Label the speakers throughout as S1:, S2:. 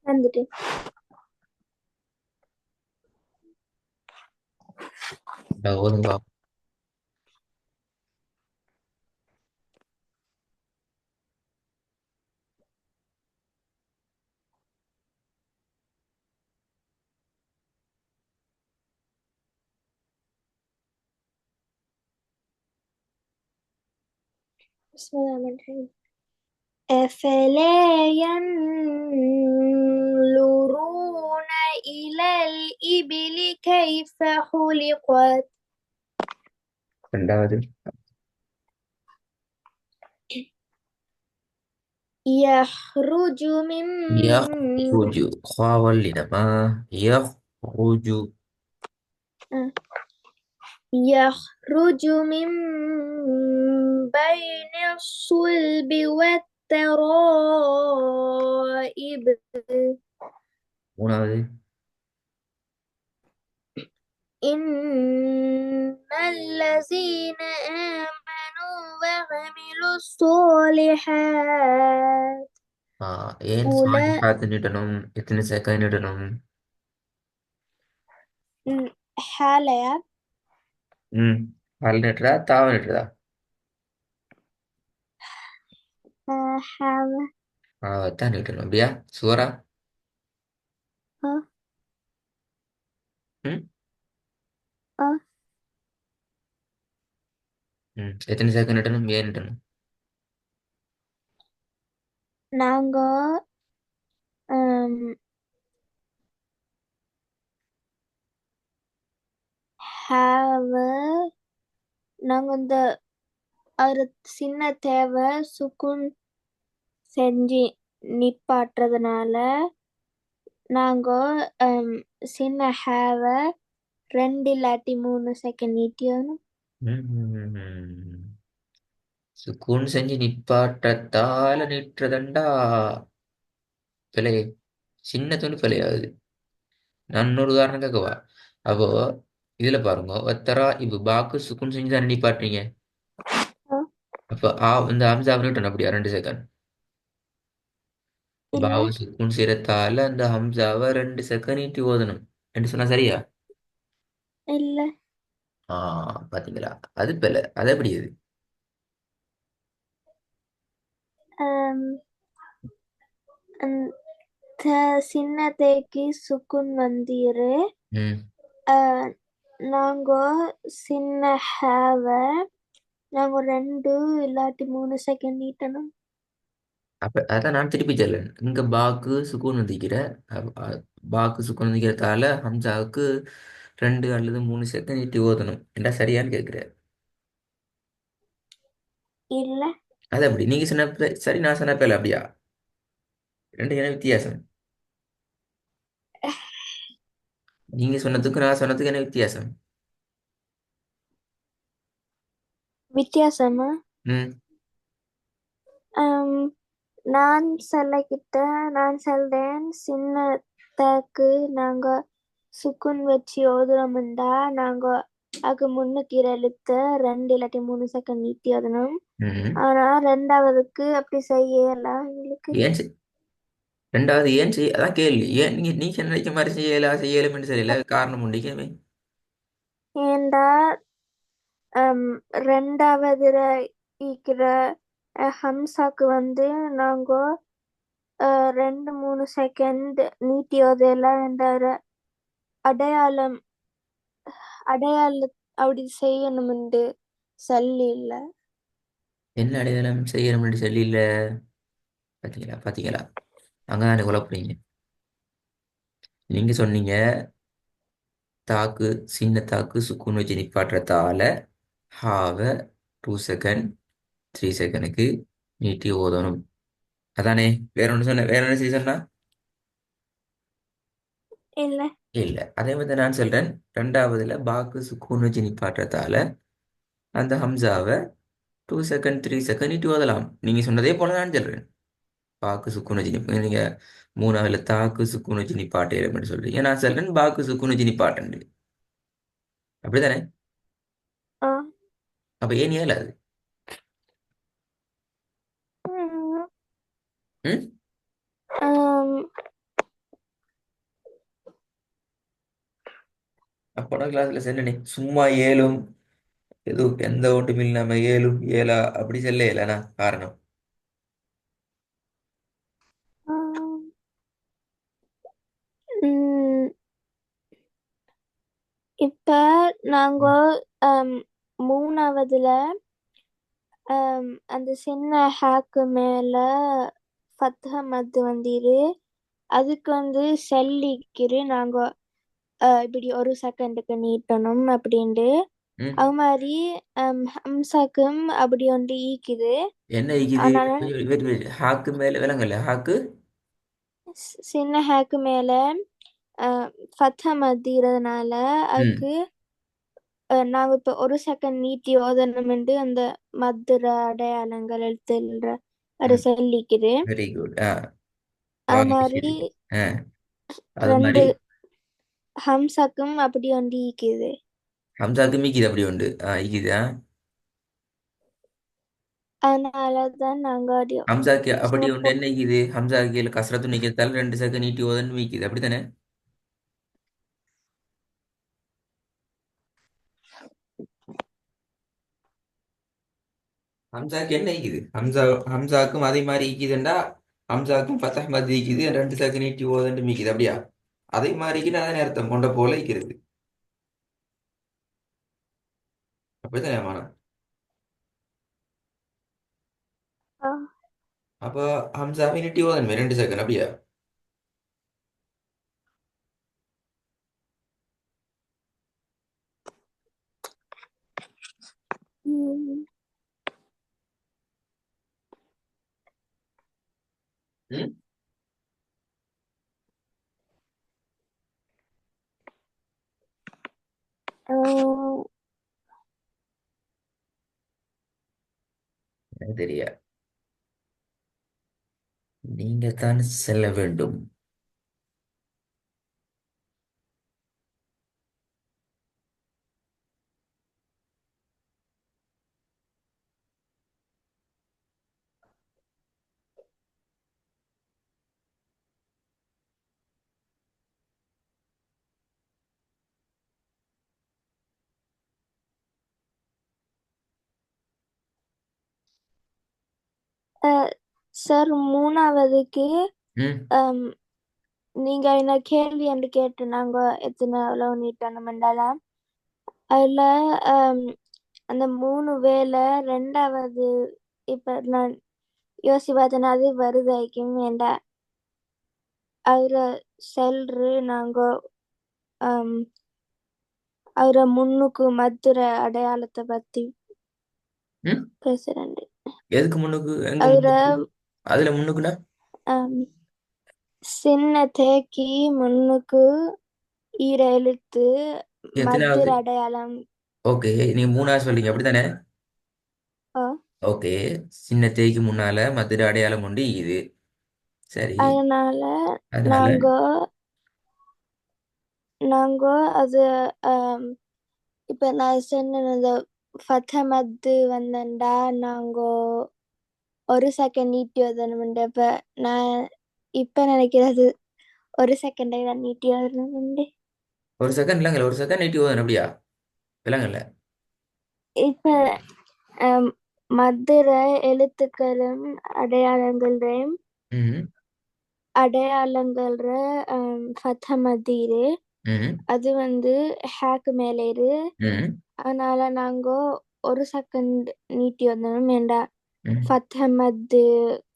S1: வந்துட்டு
S2: ஓதுங்க.
S1: بسم الله الرحمن الرحيم. أفلا ينظرون إلى الإبل كيف خلقت
S2: ரெண்டாவது
S1: يخرج من
S2: யஹ்ருஜு خاولினமா யஹ்ருஜு
S1: يخرج من بين الصلب والترائب
S2: மூணாவது
S1: إن الذين آمنوا وعملوا الصالحات
S2: ஏன்
S1: أولئك
S2: சாலிஹாத் நிடணும் எத்தனை செகண்ட் நிடணும்
S1: حالة
S2: ம் ஹல் நிட்டுறா தாவ நிட்டுறதா
S1: حالة
S2: தான் நிட்டணும் அப்படியா சுவரா ம் ம் எத்தனை செகண்ட் நிட்டணும் ஏன் நிட்டணும்
S1: நாங்க have நாங்க இந்த ஒரு சின்ன தேவை சுக்குன் செஞ்சு நிப்பாட்டுறதுனால நாங்க சின்ன ஹேவ 2 இல்லாட்டி 3 செகண்ட் நீட்டியணும்.
S2: சுக்கூன் செஞ்சு நிப்பாட்டத்தால நிட்டுறதண்டா பிழை சின்ன துணி பிழையாகுது. நான் இன்னொரு உதாரணம் கேட்கவா? அப்போ இதுல பாருங்க ஒத்தரா இப்ப பாக்கு சுக்குன் செஞ்சு தானே நிப்பாட்டுறீங்க. அப்போ இந்த ஹம்சா நிட்டணும் அப்படியா 2 செகண்ட்
S1: இல்ல
S2: பாவு சுக்குன் செய்யறதால அந்த ஹம்சாவை 2 செகண்ட் நீட்டி ஓதணும் என்று சொன்னா சரியா?
S1: இல்ல
S2: பாத்தீங்களா? அது பிழை. அது எப்படி இது?
S1: சின்ன தேக்கி சுக்குன் வந்தீரு.
S2: ம்
S1: நாங்க சின்ன ஹேவ நாங்க 2 இல்லாட்டி 3 செகண்ட் நீட்டணும்.
S2: அப்ப அதான் நான் திருப்பி சொல்லேன். இங்க பாக்கு சுக்கூன் வந்திக்கிற பாக்கு சுக்கூன் வந்திக்கிறதால ஹம்சாவுக்கு 2 அல்லது 3 செகண்ட் நீட்டி ஓதணும் என்றா சரியான்னு கேட்கிறேன்.
S1: இல்ல
S2: அது அப்படி நீங்க சொன்ன சரி, நான் சொன்ன பேல அப்படியா? ரெண்டு என்ன வித்தியாசம்? நீங்க சொன்னதுக்கு நான் சொன்னதுக்கு என்ன வித்தியாசம்?
S1: வித்தியாசமா
S2: ம்
S1: நான் நான் சொல்றேன் சின்ன தேக்கு நாங்க சுக்குன் வச்சு ஓதுறோம்டா நாங்க அதுக்கு முன்னுக்கு எழுத்த 2 இல்லாட்டி 3 செகண்ட் நீட்டி ஓதணும்.
S2: ம்
S1: ஆனா ரெண்டாவதுக்கு அப்படி செய்யலாம் எங்களுக்கு.
S2: ஏன் ரெண்டாவது ஏன் செய்ய அதான் கேள்வி. ஏன் நீங்க நினைக்க மாதிரி செய்யலும்னு தெரியல, காரணம் உண்டிக்கவே.
S1: ஏண்டா ரெண்டாவது இருக்கிற ஹம்சாக்கு வந்து நாங்க 2 3 செகண்ட் நீட்டி ஓதையெல்லாம் ரெண்டாவது அடையாளம் அடையாளம் அப்படி செய்யணும்னு சொல்லி இல்ல.
S2: என்ன அடையாளம் செய்யணும்னு சொல்லி இல்ல. பாத்தீங்களா பாத்தீங்களா? அங்கதானே குழப்பறீங்க. நீங்க சொன்னீங்க தாக்கு சின்ன தாக்கு சுக்குன் வச்சு நிப்பாட்டுறதால ஹாவ 2 செகண்ட் 3 செகண்டுக்கு நீட்டி ஓதணும். அதானே? வேற ஒன்று சொன்ன, வேற என்ன செய்ய சொன்னா?
S1: இல்ல
S2: இல்ல. அதே மாதிரி தான் நான் சொல்றேன். ரெண்டாவதுல பாக்கு சுக்குன் வச்சு நிப்பாட்டுறதால அந்த ஹம்சாவை 2 செகண்ட் 3 செகண்ட் நீட்டி ஓதலாம். நீங்க சொன்னதே போல நான் சொல்றேன். பாக்கு சுக்குன் வச்சு நிப்ப நீங்க மூணாவதுல தாக்கு சுக்குன் வச்சு நிப்பாட்டு அப்படின்னு சொல்றீங்க. நான் சொல்றேன் பாக்கு சுக்குன் வச்சு நிப்பாட்டு. அப்படித்தானே?
S1: ஆ.
S2: அப்ப ஏன் ஏலாது?
S1: ம்.
S2: ம்
S1: ஆம்,
S2: போன கிளாஸ்ல சொன்னேனே சும்மா ஏலும் ஏதோ எந்த ஒன்றும் இல்லாம ஏலும் ஏலா அப்படி சொல்ல இல்லைனா காரணம்.
S1: ஆம், ம், இப்ப நாங்க
S2: ம்.
S1: ஆம், மூணாவதுல அந்த சின்ன ஹேக்கு மேல ஃபத்ஹ மத்து வந்திரு. அதுக்கு வந்து செல்லிக்கிரு நாங்க இப்படி ஒரு செகண்டுக்கு நீட்டணும் அப்படின்ட்டு.
S2: ம்.
S1: அது மாதிரி ஹம்சாக்கும் அப்படி ஒன்று ஈக்குது.
S2: என்ன இது?
S1: அதனால
S2: ஹாக்கு மேல விலங்கல்ல ஹாக்கு.
S1: சின்ன ஹேக்கு மேல ஃபத்ஹ மத்திரதுனால
S2: ம்.
S1: அதுக்கு நாங்க இப்ப ஒரு செகண்ட் நீட்டி ஓதணுமெண்டு அந்த மதுர அடையாளங்கள் எழுத்துன்ற அது
S2: ம்.
S1: சொல்லிக்குது.
S2: Very good. ஆ,
S1: அது
S2: வாங்க
S1: மாதிரி
S2: சரி. ஆ, அது மாதிரி
S1: ரெண்டு ஹம்சாக்கும் அப்படி ஒன்று ஈக்குது.
S2: ஹம்சாக்கு மீக்கிது அப்படி உண்டு. ஆ, ஈக்குதா?
S1: அதனாலதான் நாங்க அப்படி
S2: ஹம்சாக்கு அப்படி
S1: சும்மா
S2: உண்டு என்ன ஈக்குது? ஹம்சாக்கு கசரத்து நிக்கத்தால 2 செகண்ட் நீட்டி ஓதன்னு மீக்குது அப்படித்தானே? ஹம்சாக்கு என்ன ஈக்குது? ஹம்சாக்கும் அதே மாதிரி ஈக்குதுண்டா. ஹம்சாக்கும் ஃபத்தஹ் மத் ஈக்குது 2 செகண்ட் நீட்டி ஓதன்னு மீக்குது அப்படியா? அதே மாதிரிக்கு அதே அர்த்தம் கொண்ட போல ஈக்கிறது. அப்படித்தானே மானம்?
S1: ஆ,
S2: அப்போ ஹம்சாவை நீட்டி ஓதணுமே 2 செகண்ட் அப்படியா?
S1: ம்,
S2: ம்.
S1: ஆ,
S2: எனக்கு தெரியா. நீங்க தான் செல்ல வேண்டும்.
S1: சார் மூணாவதுக்கு
S2: ம்.
S1: ஆம், நீங்க என்ன கேள்வி என்று கேட்டு நாங்க எத்தனை அளவு நீட்டணும். அதுல ஆம், அந்த மூணு வேலை ரெண்டாவது இப்ப நான் யோசி பார்த்தேன்னா அது வருதாய்க்கும் வேண்டா அதுல செல்று நாங்க ஆம், அதுல முன்னுக்கு மதுர அடையாளத்தை பத்தி
S2: ம்.
S1: பேசுறேன்.
S2: எதுக்கு முன்னுக்கு? எங்க
S1: அதுல
S2: முன்னுக்கு? அதுல முன்னுக்குன்னா?
S1: ஆம், சின்ன தேக்கி முன்னுக்கு ஈர எழுத்து மதுர
S2: எத்தனாவது?
S1: அடையாளம்.
S2: ஓகே, நீங்க மூணாவது சொல்றீங்க அப்படித்தானே?
S1: ஆ,
S2: ஓகே. சின்ன தேய்க்கு முன்னால மதுரை அடையாளம் உண்டு இது. சரி.
S1: அதனால
S2: அதனால
S1: நாங்க நாங்க அது ஆம், இப்ப நான் சொன்ன அந்த ஃபத்தமத்து வந்தண்டா நாங்க ஒரு செகண்ட் நீட்டி வரணும்ண்டு. இப்ப நான் இப்ப நினைக்கிறது ஒரு செகண்டை தான் நீட்டி வரணும்ண்டு.
S2: 1 செகண்ட் இல்லைங்கல்ல, 1 செகண்ட் நீட்டி போதும் அப்படியா? விலங்கல்ல.
S1: இப்ப ஆம், மதுர எழுத்துக்களும் அடையாளங்களையும்
S2: ம்.
S1: அடையாளங்கள்ற ஃபத்தமதீரு
S2: ம்.
S1: அது வந்து ஹேக்கு மேலே இரு.
S2: ம்.
S1: அதனால நாங்க ஒரு செகண்ட் நீட்டி வந்தோம் ஏண்டா
S2: ம்.
S1: ஃபத்தமத்து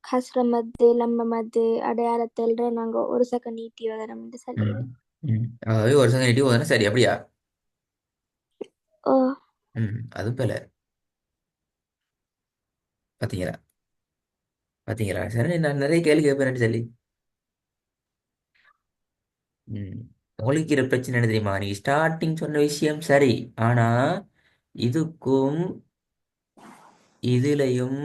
S1: கஸ்ரமத்து லம்மமத்து அடையாளத்தில் நாங்க ஒரு செகண்ட் நீட்டி வரோம்னு
S2: ம்.
S1: சொல்லுது.
S2: ம். அதாவது 1 செகண்ட் நீட்டி போதும் சரி அப்படியா?
S1: ஓ,
S2: ம். அது போல. பாத்தீங்களா? பாத்தீங்களா? சரி, நான் நிறைய கேள்வி கேட்பேன் சொல்லி. ம். உங்களுக்கு இருக்கிற பிரச்சனை என்ன தெரியுமா? நீ ஸ்டார்டிங் சொன்ன விஷயம் சரி. ஆனா இதுக்கும் இதுலயும்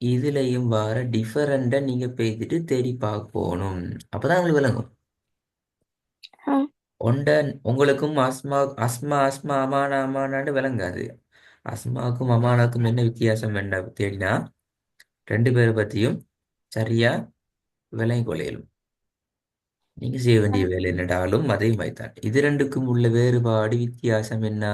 S2: இதுலயும் வர டிஃபரெண்ட்டை நீங்க பேசிட்டு தேடி பார்க்கணும். அப்பதான் உங்களுக்கு விளங்கும்.
S1: ஆ,
S2: ஒண்ட உங்களுக்கும் அஸ்மா அஸ்மா அஸ்மா அமானா அமானான்னு விளங்காது. அஸ்மாக்கும் அமானாக்கும் என்ன வித்தியாசம் என்ன தேடினா 2 பேரை பத்தியும் சரியா விளங்கி கொள்ளையிலும். நீங்க செய்ய வேண்டிய
S1: ஆ,
S2: வேலை என்னடாலும் அதே மாதிரிதான். இது ரெண்டுக்கும் உள்ள வேறுபாடு வித்தியாசம் என்ன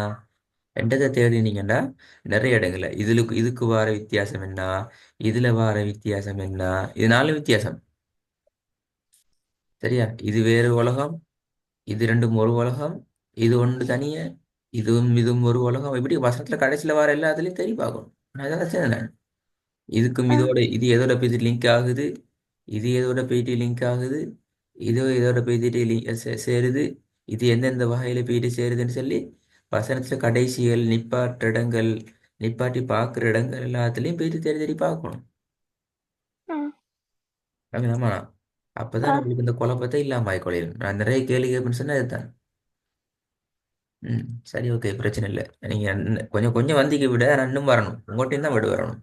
S2: ரெண்டதை தேடினீங்கன்னா நிறைய இடங்கள்ல இதுக்கு வார வித்தியாசம் என்ன, இதுல வார வித்தியாசம் என்ன, இதனால வித்தியாசம். சரியா? இது வேறு உலகம், இது ரெண்டும் ஒரு உலகம், இது ஒன்று தனிய, இதுவும் ஒரு உலகம். இப்படி வசனத்துல கடைசியில வர எல்லாத்துலயும் தெரிய பார்க்கணும். நான் இதெல்லாம் சொன்னேன். இதுக்கும்
S1: ஆ,
S2: இது எதோட போயிட்டு லிங்க் ஆகுது, இது எதோட போயிட்டு லிங்க் ஆகுது, இது இதோட போயிட்டு சேருது, இது எந்தெந்த வகையில போயிட்டு சேருதுன்னு சொல்லி வசனத்துல கடைசிகள் நிப்பாட்ட இடங்கள், நிப்பாட்டி பார்க்குற இடங்கள் எல்லாத்துலயும் போயிட்டு தேடி தேடி பார்க்கணும்.
S1: ஆ,
S2: ஆமா.
S1: ஆ,
S2: அப்பதான் உங்களுக்கு இந்த குழப்பத்தை இல்லாம ஆயிக்கொள்ளும். நான் நிறைய கேள்வி கேட்பேன்னு சொன்னா இதுதான். ம். சரி, ஓகே, பிரச்சனை இல்லை. நீங்க கொஞ்சம் கொஞ்சம் வந்திக்கு விட நான் இன்னும் வரணும், உங்கள்கிட்ட தான் விடு வரணும்.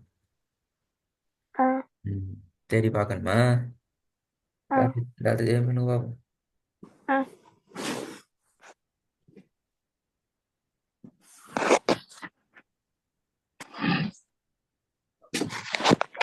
S1: ஆ,
S2: ம். தேடி பார்க்கணுமா?
S1: ஆ,
S2: ஏதாவது பண்ணுவா.
S1: ஆ.